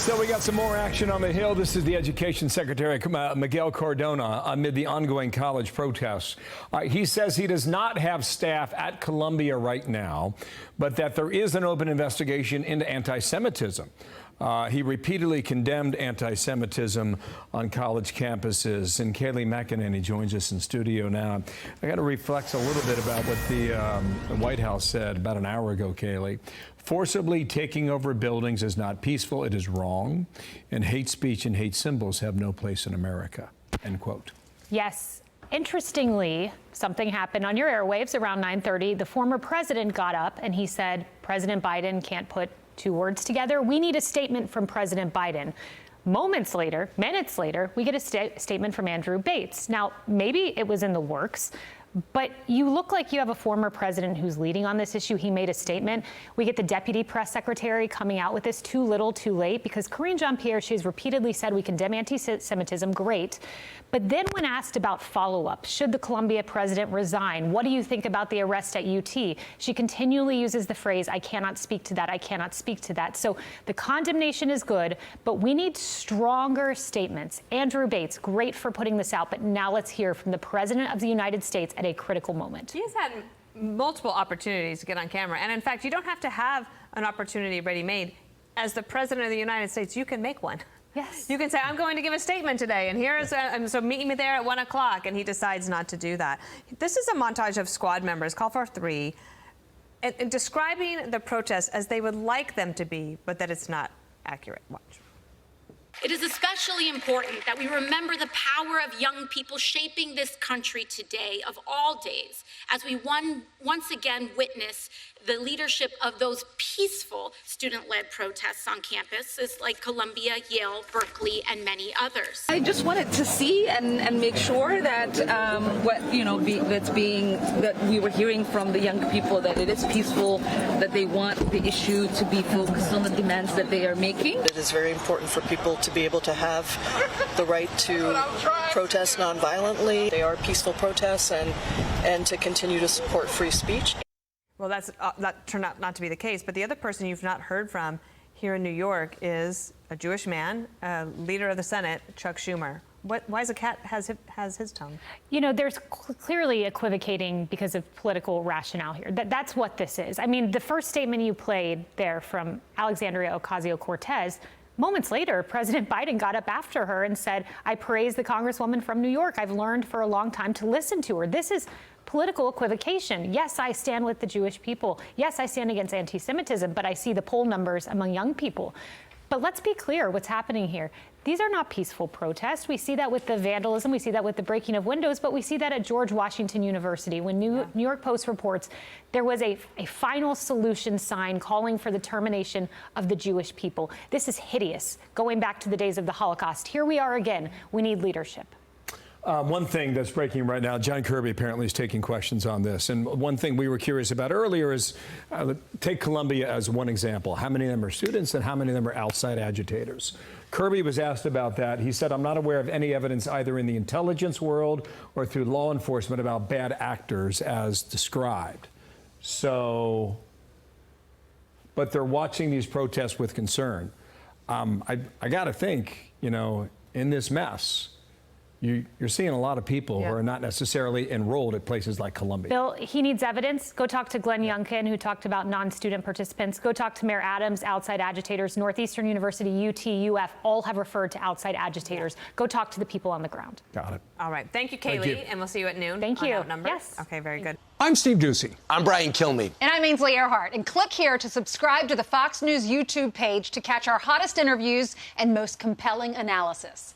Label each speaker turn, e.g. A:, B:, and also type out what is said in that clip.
A: So we got some more action on the Hill. This is the Education Secretary, Miguel Cardona, amid the ongoing college protests. He says he does not have staff at Columbia right now, but that there is an open investigation into anti-Semitism. He repeatedly condemned anti-Semitism on college campuses. And Kayleigh McEnany joins us in studio now. I got to reflect a little bit about what the White House said about an hour ago, Kayleigh. Forcibly taking over buildings is not peaceful, it is wrong, and hate speech and hate symbols have no place in America, end quote.
B: Yes. Interestingly, something happened on your airwaves around 9:30. The former president got up and he said, President Biden can't put two words together. We need a statement from President Biden. Moments later, minutes later, we get a statement from Andrew Bates. Now, maybe it was in the works, but you look like you have a former president who's leading on this issue. He made a statement. We get the deputy press secretary coming out with this too little, too late, because Karine Jean-Pierre, she's repeatedly said we condemn anti-Semitism, great. But then when asked about follow-up, should the Columbia president resign? What do you think about the arrest at UT? She continually uses the phrase, I cannot speak to that, I cannot speak to that. So the condemnation is good, but we need stronger statements. Andrew Bates, great for putting this out, but now let's hear from the President of the United States at a critical moment.
C: He's had multiple opportunities to get on camera. And in fact, you don't have to have an opportunity ready-made. As the President of the United States, you can make one.
B: Yes.
C: You can say, I'm going to give a statement today, and here's, so meet me there at 1 o'clock, and he decides not to do that. This is a montage of squad members, call for three, and describing the protests as they would like them to be, but that it's not accurate. Watch.
D: It is especially important that we remember the power of young people shaping this country today, of all days, as we once again witness the leadership of those peaceful student-led protests on campuses like Columbia, Yale, Berkeley, and many others.
E: I just wanted to see and make sure that that we were hearing from the young people that it is peaceful, that they want the issue to be focused on the demands that they are making.
F: It is very important for people to be able to have the right to protest nonviolently. They are peaceful protests, and to continue to support free speech.
C: Well, that turned out not to be the case. But the other person you've not heard from here in New York is a Jewish man, leader of the Senate, Chuck Schumer. Why is a cat has his tongue? You know, there's clearly equivocating because of political rationale here. That's what this is. I mean, the first statement you played there from Alexandria Ocasio-Cortez, moments later, President Biden got up after her and said, I praise the Congresswoman from New York. I've learned for a long time to listen to her. This is political equivocation. Yes, I stand with the Jewish people. Yes, I stand against anti-Semitism, but I see the poll numbers among young people. But let's be clear what's happening here. These are not peaceful protests. We see that with the vandalism. We see that with the breaking of windows, but we see that at George Washington University. When New York Post reports there was a final solution sign calling for the termination of the Jewish people. This is hideous, going back to the days of the Holocaust. Here we are again. We need leadership.
A: One thing that's breaking right now, John Kirby apparently is taking questions on this. And one thing we were curious about earlier is, take Columbia as one example. How many of them are students and how many of them are outside agitators? Kirby was asked about that. He said, I'm not aware of any evidence either in the intelligence world or through law enforcement about bad actors as described. So, but they're watching these protests with concern. I got to think, you know, in this mess, you're seeing a lot of people who are not necessarily enrolled at places like Columbia.
B: Bill, he needs evidence. Go talk to Glenn Youngkin, who talked about non-student participants. Go talk to Mayor Adams, outside agitators. Northeastern University, UT, UF, all have referred to outside agitators. Go talk to the people on the ground.
A: Got it.
C: All right. Thank you, Kayleigh. And we'll see you at noon.
B: Thank you.
C: Outnumbered.
B: Yes.
C: Okay, very good.
G: I'm Steve Doocy.
H: I'm Brian Kilmeade.
I: And I'm Ainsley Earhart. And click here to subscribe to the Fox News YouTube page to catch our hottest interviews and most compelling analysis.